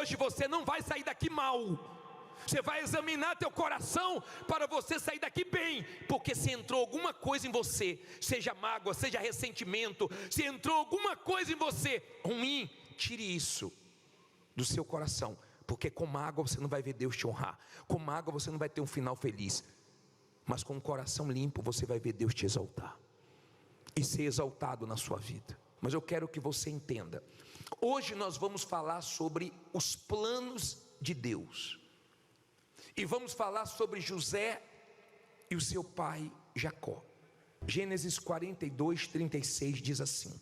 hoje você não vai sair daqui mal. Você vai examinar teu coração para você sair daqui bem, porque se entrou alguma coisa em você, seja mágoa, seja ressentimento, se entrou alguma coisa em você ruim, tire isso do seu coração, porque com mágoa você não vai ver Deus te honrar, com mágoa você não vai ter um final feliz, mas com o coração limpo você vai ver Deus te exaltar e ser exaltado na sua vida. Mas eu quero que você entenda, hoje nós vamos falar sobre os planos de Deus. E vamos falar sobre José e o seu pai Jacó. Gênesis 42, 36 diz assim: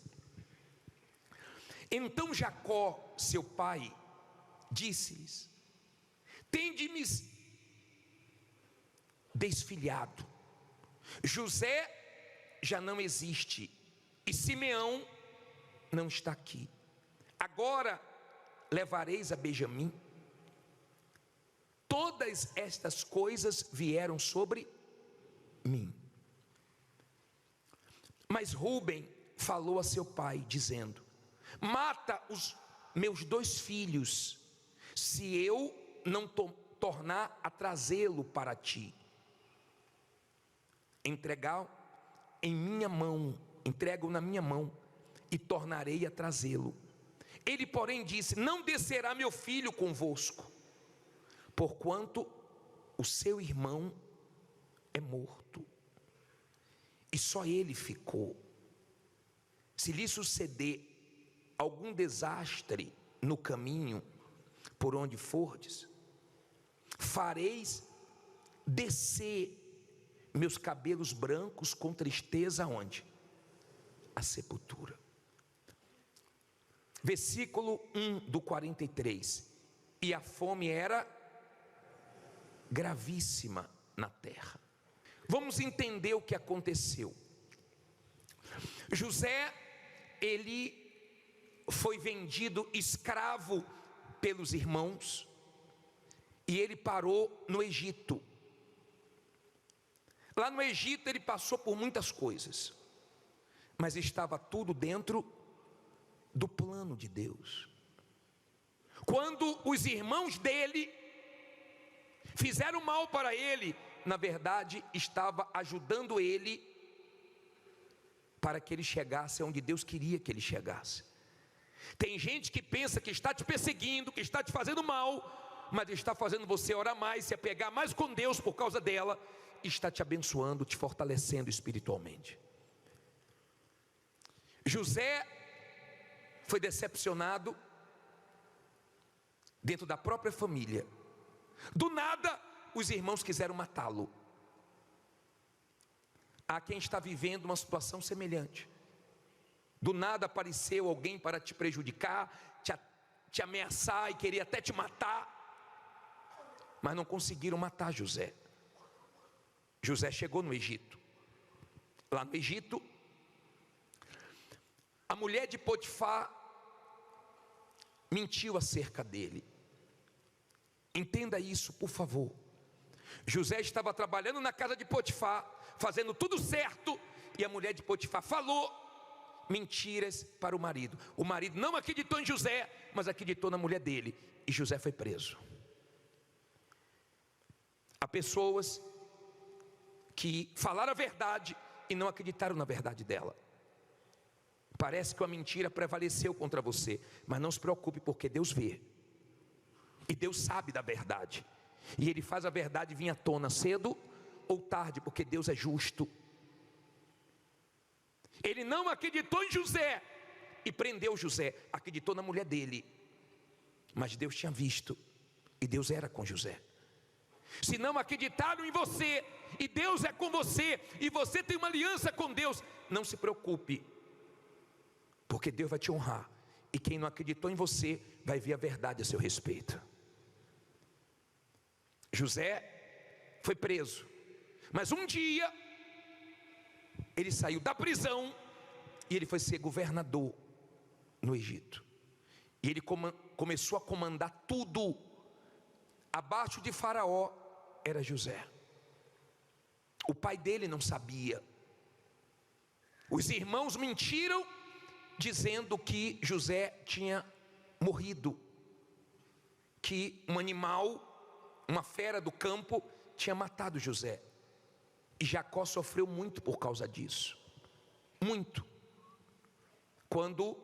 então Jacó, seu pai, disse-lhes: tende-me desfilhado, José já não existe, e Simeão não está aqui. Agora levareis a Benjamim. Todas estas coisas vieram sobre mim. Mas Rúben falou a seu pai, dizendo: mata os meus 2 filhos, se eu não tornar a trazê-lo para ti. Entrega-o na minha mão, e tornarei a trazê-lo. Ele, porém, disse: não descerá meu filho convosco, porquanto o seu irmão é morto, e só ele ficou. Se lhe suceder algum desastre no caminho por onde fordes, fareis descer meus cabelos brancos com tristeza aonde? A sepultura. Versículo 1 do 43. E a fome era gravíssima na terra. Vamos entender o que aconteceu. José, ele foi vendido escravo pelos irmãos, e ele parou no Egito. Lá no Egito ele passou por muitas coisas, mas estava tudo dentro do plano de Deus. Quando os irmãos dele fizeram mal para ele, na verdade estava ajudando ele para que ele chegasse onde Deus queria que ele chegasse. Tem gente que pensa que está te perseguindo, que está te fazendo mal, mas está fazendo você orar mais, se apegar mais com Deus por causa dela, está te abençoando, te fortalecendo espiritualmente. José foi decepcionado dentro da própria família. Do nada, os irmãos quiseram matá-lo. Há quem está vivendo uma situação semelhante. Do nada apareceu alguém para te prejudicar, te ameaçar e queria até te matar, mas não conseguiram matar José. José chegou no Egito. Lá no Egito, a mulher de Potifar mentiu acerca dele. Entenda isso, por favor. José estava trabalhando na casa de Potifar, fazendo tudo certo, e a mulher de Potifar falou mentiras para o marido. O marido não acreditou em José, mas acreditou na mulher dele, e José foi preso. Há pessoas que falaram a verdade e não acreditaram na verdade dela. Parece que a mentira prevaleceu contra você, mas não se preocupe, porque Deus vê, e Deus sabe da verdade, e Ele faz a verdade vir à tona cedo ou tarde, porque Deus é justo. Ele não acreditou em José e prendeu José, acreditou na mulher dele, mas Deus tinha visto, e Deus era com José. Se não acreditaram em você, e Deus é com você, e você tem uma aliança com Deus, não se preocupe, porque Deus vai te honrar, e quem não acreditou em você vai ver a verdade a seu respeito. José foi preso, mas um dia ele saiu da prisão e ele foi ser governador no Egito, e ele começou a comandar tudo. Abaixo de Faraó era José. O pai dele não sabia. Os irmãos mentiram dizendo que José tinha morrido. que um animal, uma fera do campo, tinha matado José. E Jacó sofreu muito por causa disso. Muito. Quando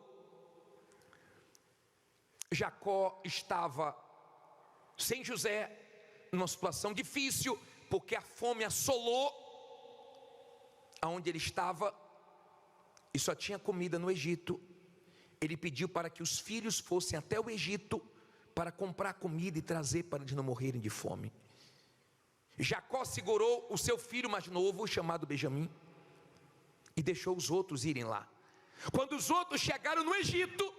Jacó estava sem José, numa situação difícil, porque a fome assolou aonde ele estava e só tinha comida no Egito. Ele pediu para que os filhos fossem até o Egito para comprar comida e trazer para eles não morrerem de fome. Jacó segurou o seu filho mais novo, chamado Benjamim, e deixou os outros irem lá. Quando os outros chegaram no Egito,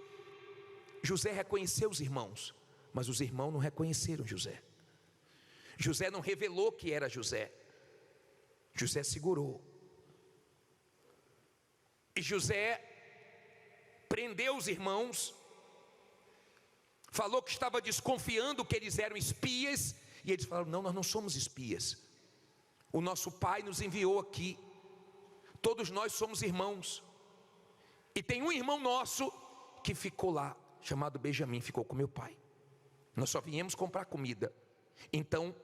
José reconheceu os irmãos, mas os irmãos não reconheceram José. José não revelou que era José. José segurou. E José prendeu os irmãos, falou que estava desconfiando que eles eram espias, e eles falaram: não, nós não somos espias, o nosso pai nos enviou aqui, todos nós somos irmãos, e tem um irmão nosso que ficou lá, chamado Benjamim, ficou com meu pai, nós só viemos comprar comida. Então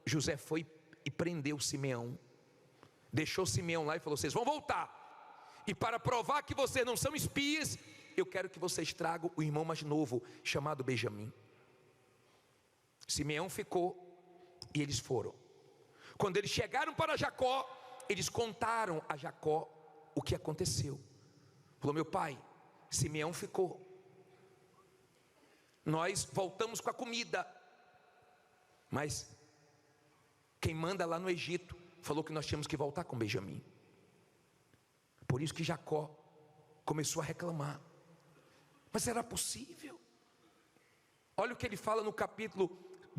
José foi e prendeu Simeão, deixou Simeão lá e falou: vocês vão voltar, e para provar que vocês não são espias, eu quero que vocês tragam o irmão mais novo, chamado Benjamim. Simeão ficou e eles foram. Quando eles chegaram para Jacó, eles contaram a Jacó o que aconteceu. Falou: meu pai, Simeão ficou, nós voltamos com a comida, mas quem manda lá no Egito falou que nós tínhamos que voltar com Benjamim. Por isso que Jacó começou a reclamar. Mas será possível? Olha o que ele fala no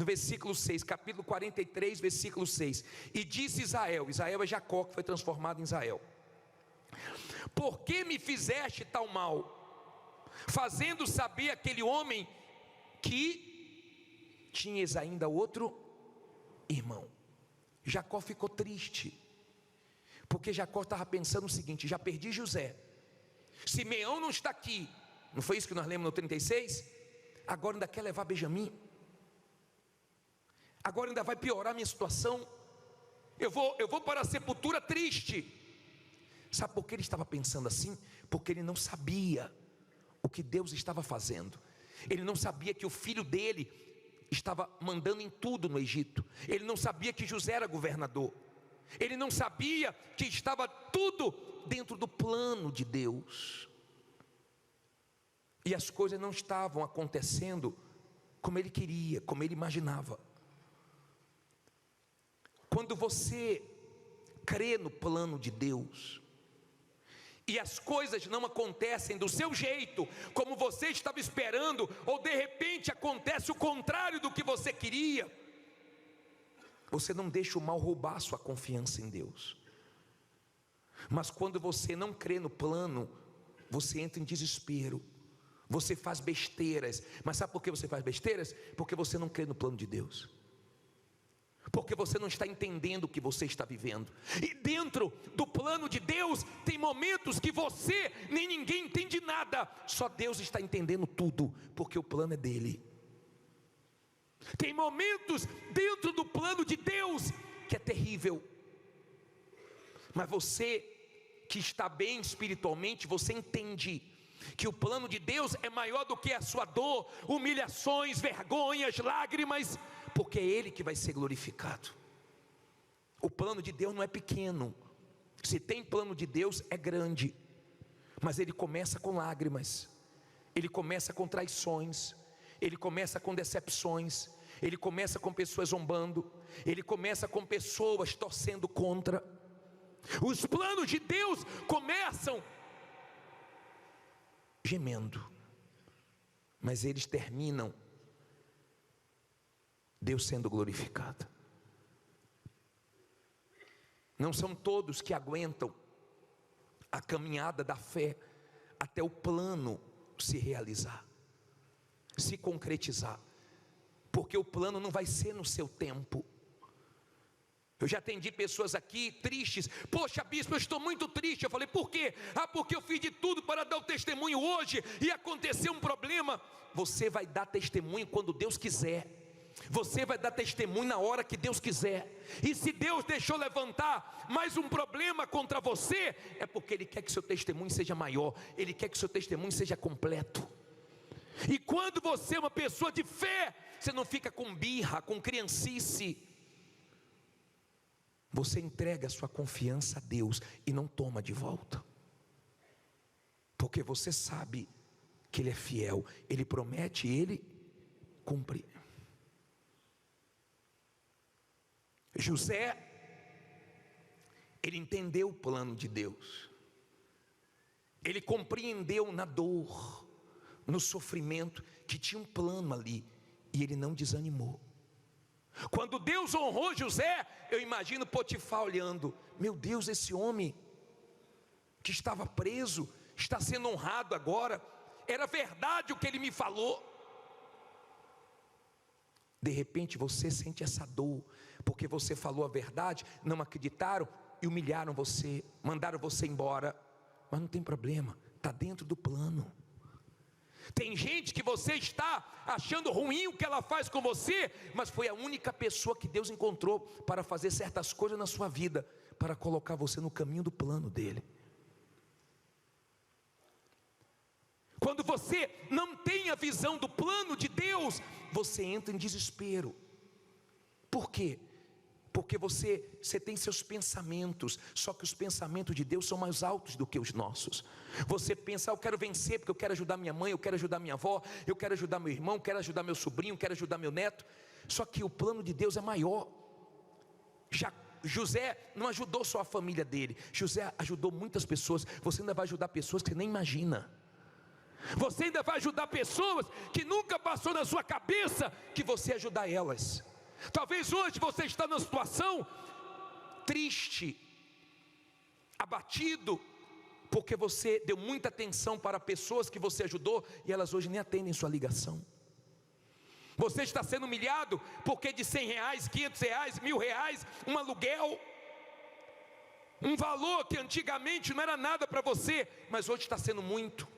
versículo 6, capítulo 43, versículo 6. E disse Israel, Israel é Jacó, que foi transformado em Israel: por que me fizeste tal mal, fazendo saber aquele homem que tinhas ainda outro irmão? Jacó ficou triste, porque Jacó estava pensando o seguinte: já perdi José, Simeão não está aqui, não foi isso que nós lemos no 36? Agora ainda quer levar Benjamim, agora ainda vai piorar a minha situação, eu vou para a sepultura triste. Sabe por que ele estava pensando assim? Porque ele não sabia o que Deus estava fazendo. Ele não sabia que o filho dele estava mandando em tudo no Egito. Ele não sabia que José era governador. Ele não sabia que estava tudo dentro do plano de Deus. E as coisas não estavam acontecendo como ele queria, como ele imaginava. Quando você crê no plano de Deus e as coisas não acontecem do seu jeito, como você estava esperando, ou de repente acontece o contrário do que você queria, você não deixa o mal roubar a sua confiança em Deus. Mas quando você não crê no plano, você entra em desespero, você faz besteiras. Mas sabe por que você faz besteiras? Porque você não crê no plano de Deus, porque você não está entendendo o que você está vivendo. E dentro do plano de Deus tem momentos que você nem ninguém entende nada, só Deus está entendendo tudo, porque o plano é dele. Tem momentos dentro do plano de Deus que é terrível, mas você que está bem espiritualmente, você entende que o plano de Deus é maior do que a sua dor, humilhações, vergonhas, lágrimas, porque é Ele que vai ser glorificado. O plano de Deus não é pequeno. Se tem plano de Deus, é grande, mas ele começa com lágrimas, ele começa com traições, ele começa com decepções, ele começa com pessoas zombando, ele começa com pessoas torcendo contra. Os planos de Deus começam gemendo, mas eles terminam Deus sendo glorificado. Não são todos que aguentam a caminhada da fé até o plano se realizar, se concretizar, porque o plano não vai ser no seu tempo. Eu já atendi pessoas aqui tristes. Poxa, bispo, eu estou muito triste. Eu falei, por quê? Porque eu fiz de tudo para dar o testemunho hoje e aconteceu um problema. Você vai dar testemunho quando Deus quiser. Você vai dar testemunho na hora que Deus quiser. E se Deus deixou levantar mais um problema contra você, é porque Ele quer que seu testemunho seja maior. Ele quer que seu testemunho seja completo. E quando você é uma pessoa de fé, você não fica com birra, com criancice. Você entrega a sua confiança a Deus e não toma de volta, porque você sabe que Ele é fiel. Ele promete e Ele cumpre. José, ele entendeu o plano de Deus. Ele compreendeu na dor, no sofrimento, que tinha um plano ali, e ele não desanimou. Quando Deus honrou José, eu imagino Potifar olhando: meu Deus, esse homem que estava preso está sendo honrado agora. Era verdade o que ele me falou. De repente você sente essa dor, porque você falou a verdade, não acreditaram e humilharam você, mandaram você embora. Mas não tem problema, está dentro do plano. Tem gente que você está achando ruim o que ela faz com você, mas foi a única pessoa que Deus encontrou para fazer certas coisas na sua vida, para colocar você no caminho do plano dele. Quando você não tem a visão do plano de Deus, você entra em desespero. Por quê? Porque você tem seus pensamentos, só que os pensamentos de Deus são mais altos do que os nossos. Você pensa: eu quero vencer porque eu quero ajudar minha mãe, eu quero ajudar minha avó, eu quero ajudar meu irmão, eu quero ajudar meu sobrinho, eu quero ajudar meu neto. Só que o plano de Deus é maior. José não ajudou só a família dele, José ajudou muitas pessoas. Você ainda vai ajudar pessoas que você nem imagina. Você ainda vai ajudar pessoas que nunca passou na sua cabeça que você ia ajudar elas. Talvez hoje você está numa situação triste, abatido, porque você deu muita atenção para pessoas que você ajudou e elas hoje nem atendem sua ligação. Você está sendo humilhado porque de R$100, R$500, R$1.000, um aluguel, um valor que antigamente não era nada para você, mas hoje está sendo muito.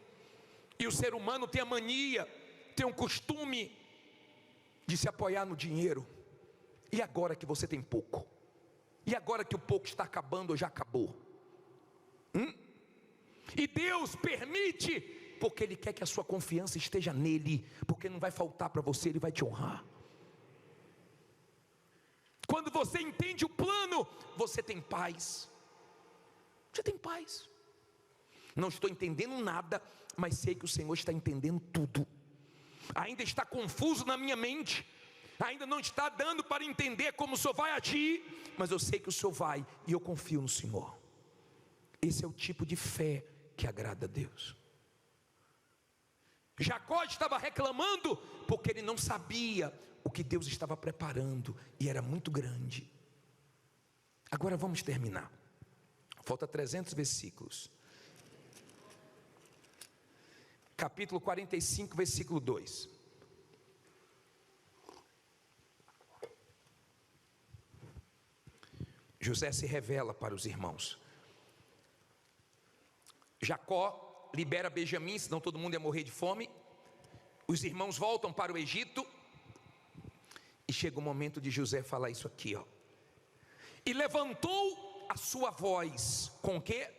E o ser humano tem a mania, tem um costume de se apoiar no dinheiro. E agora que você tem pouco? E agora que o pouco está acabando ou já acabou? E Deus permite, porque Ele quer que a sua confiança esteja nele, porque não vai faltar para você, Ele vai te honrar. Quando você entende o plano, você tem paz. Você tem paz. Não estou entendendo nada, mas sei que o Senhor está entendendo tudo. Ainda está confuso na minha mente, ainda não está dando para entender como o Senhor vai agir, mas eu sei que o Senhor vai, e eu confio no Senhor. Esse é o tipo de fé que agrada a Deus. Jacó estava reclamando porque ele não sabia o que Deus estava preparando, e era muito grande. Agora vamos terminar. Falta 300 versículos. Capítulo 45, versículo 2. José se revela para os irmãos. Jacó libera Benjamim, senão todo mundo ia morrer de fome. Os irmãos voltam para o Egito. E chega o momento de José falar isso aqui, ó. E levantou a sua voz, com o quê?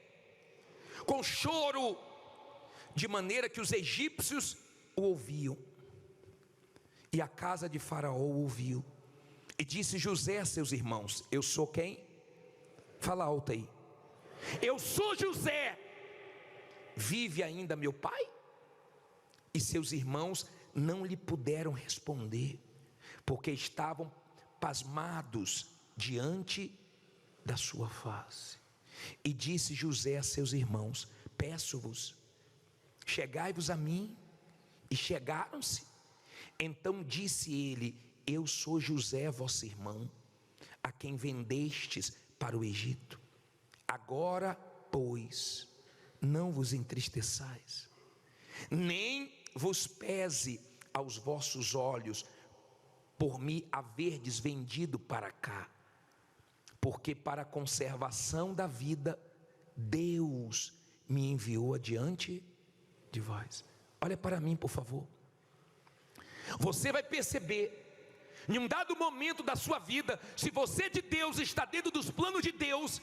Com choro, de maneira que os egípcios o ouviam. E a casa de Faraó o ouviu. E disse José a seus irmãos: eu sou quem? Fala alto aí. Eu sou José. Vive ainda meu pai? E seus irmãos não lhe puderam responder, porque estavam pasmados diante da sua face. E disse José a seus irmãos: peço-vos, chegai-vos a mim. E chegaram-se. Então disse ele: eu sou José, vosso irmão, a quem vendestes para o Egito. Agora, pois, não vos entristeçais, nem vos pese aos vossos olhos por me haverdes vendido para cá, porque para a conservação da vida, Deus me enviou adiante de vós. Olha para mim, por favor. Você vai perceber, em um dado momento da sua vida, se você é de Deus, está dentro dos planos de Deus,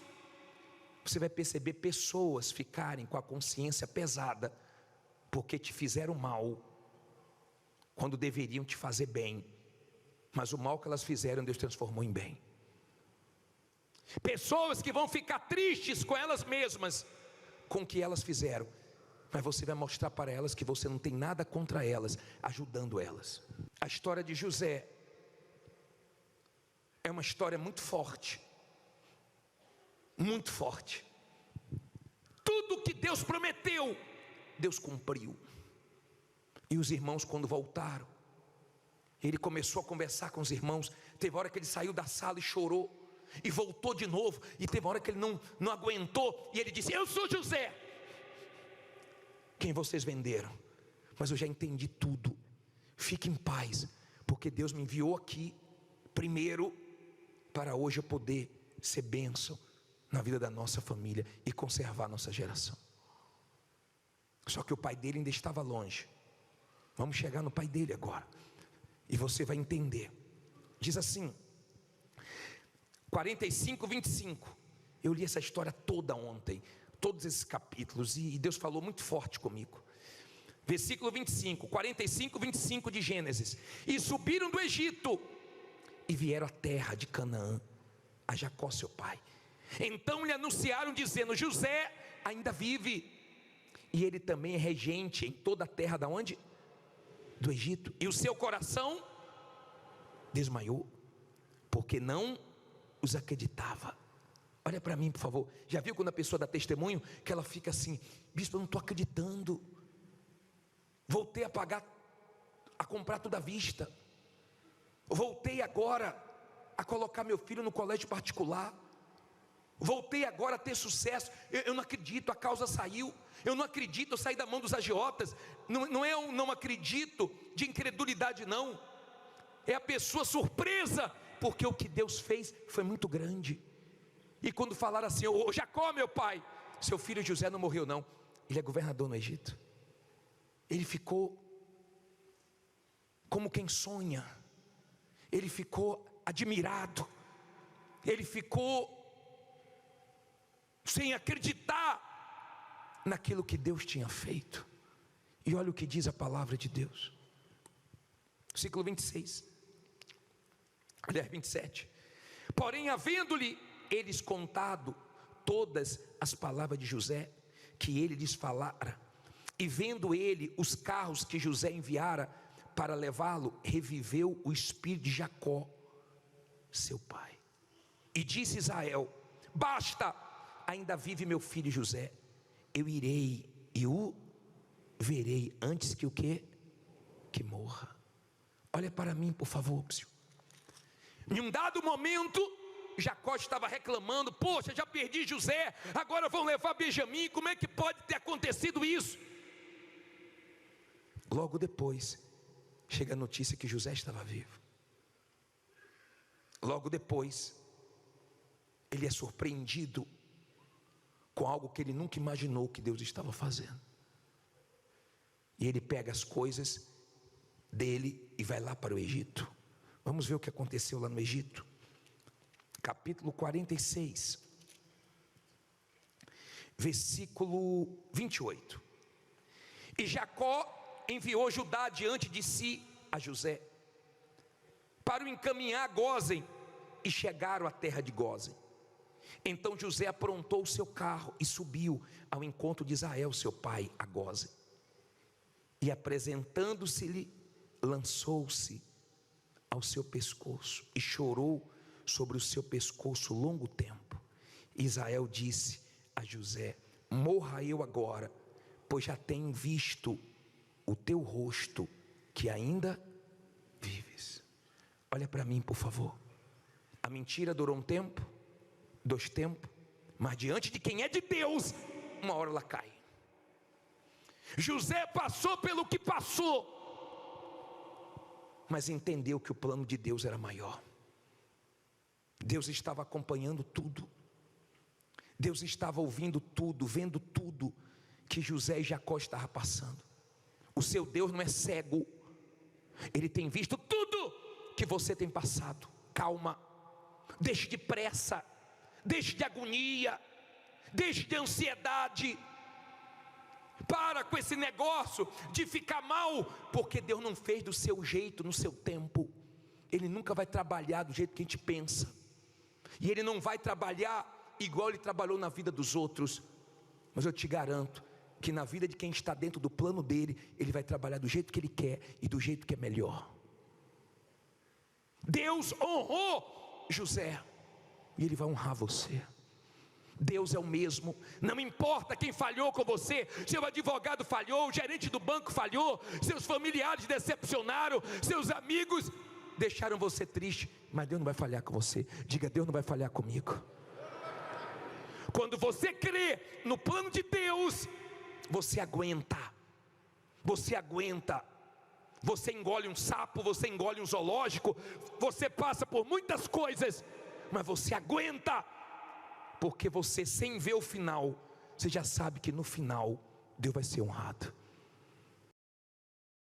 você vai perceber pessoas ficarem com a consciência pesada, porque te fizeram mal, quando deveriam te fazer bem, mas o mal que elas fizeram, Deus transformou em bem. Pessoas que vão ficar tristes com elas mesmas, com o que elas fizeram, mas você vai mostrar para elas que você não tem nada contra elas, ajudando elas. A história de José é uma história muito forte, muito forte. Tudo que Deus prometeu, Deus cumpriu. E os irmãos, quando voltaram, ele começou a conversar com os irmãos. Teve hora que ele saiu da sala e chorou, e voltou de novo, e teve hora que ele não aguentou, e ele disse: eu sou José, quem vocês venderam, mas eu já entendi tudo, fique em paz, porque Deus me enviou aqui, primeiro, para hoje eu poder ser bênção na vida da nossa família, e conservar a nossa geração. Só que o pai dele ainda estava longe. Vamos chegar no pai dele agora, e você vai entender. Diz assim, 45, 25. Eu li essa história toda ontem, todos esses capítulos, e Deus falou muito forte comigo. Versículo 25, 45, 25 de Gênesis. E subiram do Egito, e vieram à terra de Canaã, a Jacó seu pai. Então lhe anunciaram dizendo: José ainda vive, e ele também é regente em toda a terra da onde? Do Egito. E o seu coração desmaiou, porque não os acreditava. Olha para mim, por favor. Já viu quando a pessoa dá testemunho, que ela fica assim: bispo, eu não estou acreditando, voltei a pagar, a comprar tudo à vista, voltei agora a colocar meu filho no colégio particular, voltei agora a ter sucesso, eu não acredito, a causa saiu, eu não acredito, eu saí da mão dos agiotas. Não é um não acredito de incredulidade, não, é a pessoa surpresa, porque o que Deus fez foi muito grande. E quando falaram assim: ô Jacó meu pai, seu filho José não morreu não, ele é governador no Egito. Ele ficou como quem sonha, ele ficou admirado, ele ficou sem acreditar naquilo que Deus tinha feito. E olha o que diz a palavra de Deus, versículo 26, aliás 27. Porém, havendo-lhe eles contado todas as palavras de José, que ele lhes falara, e vendo ele os carros que José enviara para levá-lo, reviveu o espírito de Jacó seu pai, e disse Israel: basta, ainda vive meu filho José, eu irei e o verei antes que o quê? Que morra. Olha para mim, por favor. Em um dado momento, Jacó estava reclamando: poxa, já perdi José, agora vão levar Benjamim, como é que pode ter acontecido isso? Logo depois, chega a notícia que José estava vivo. Logo depois, ele é surpreendido com algo que ele nunca imaginou que Deus estava fazendo. E ele pega as coisas dele e vai lá para o Egito. Vamos ver o que aconteceu lá no Egito. Capítulo 46, versículo 28. E Jacó enviou Judá diante de si a José, para o encaminhar a Gósen, e chegaram à terra de Gósen. Então José aprontou o seu carro e subiu ao encontro de Israel seu pai a Gósen, e apresentando-se-lhe, lançou-se ao seu pescoço e chorou sobre o seu pescoço longo tempo. Israel disse a José: morra eu agora, pois já tenho visto o teu rosto, que ainda vives. Olha para mim, por favor. A mentira durou um tempo, 2 tempos, mas diante de quem é de Deus, uma hora ela cai. José passou pelo que passou, mas entendeu que o plano de Deus era maior. Deus estava acompanhando tudo. Deus estava ouvindo tudo, vendo tudo que José e Jacó estavam passando. O seu Deus não é cego. Ele tem visto tudo que você tem passado. Calma, deixe de pressa, deixe de agonia, deixe de ansiedade. Para com esse negócio de ficar mal, porque Deus não fez do seu jeito, no seu tempo. Ele nunca vai trabalhar do jeito que a gente pensa, e Ele não vai trabalhar igual Ele trabalhou na vida dos outros. Mas eu te garanto que na vida de quem está dentro do plano dele, Ele vai trabalhar do jeito que Ele quer e do jeito que é melhor. Deus honrou José, e Ele vai honrar você. Deus é o mesmo, não importa quem falhou com você. Seu advogado falhou, o gerente do banco falhou, seus familiares decepcionaram, seus amigos deixaram você triste, mas Deus não vai falhar com você. Diga: Deus não vai falhar comigo. Quando você crê no plano de Deus, você aguenta. Você engole um sapo, você engole um zoológico, você passa por muitas coisas, mas você aguenta, porque você, sem ver o final, você já sabe que no final Deus vai ser honrado.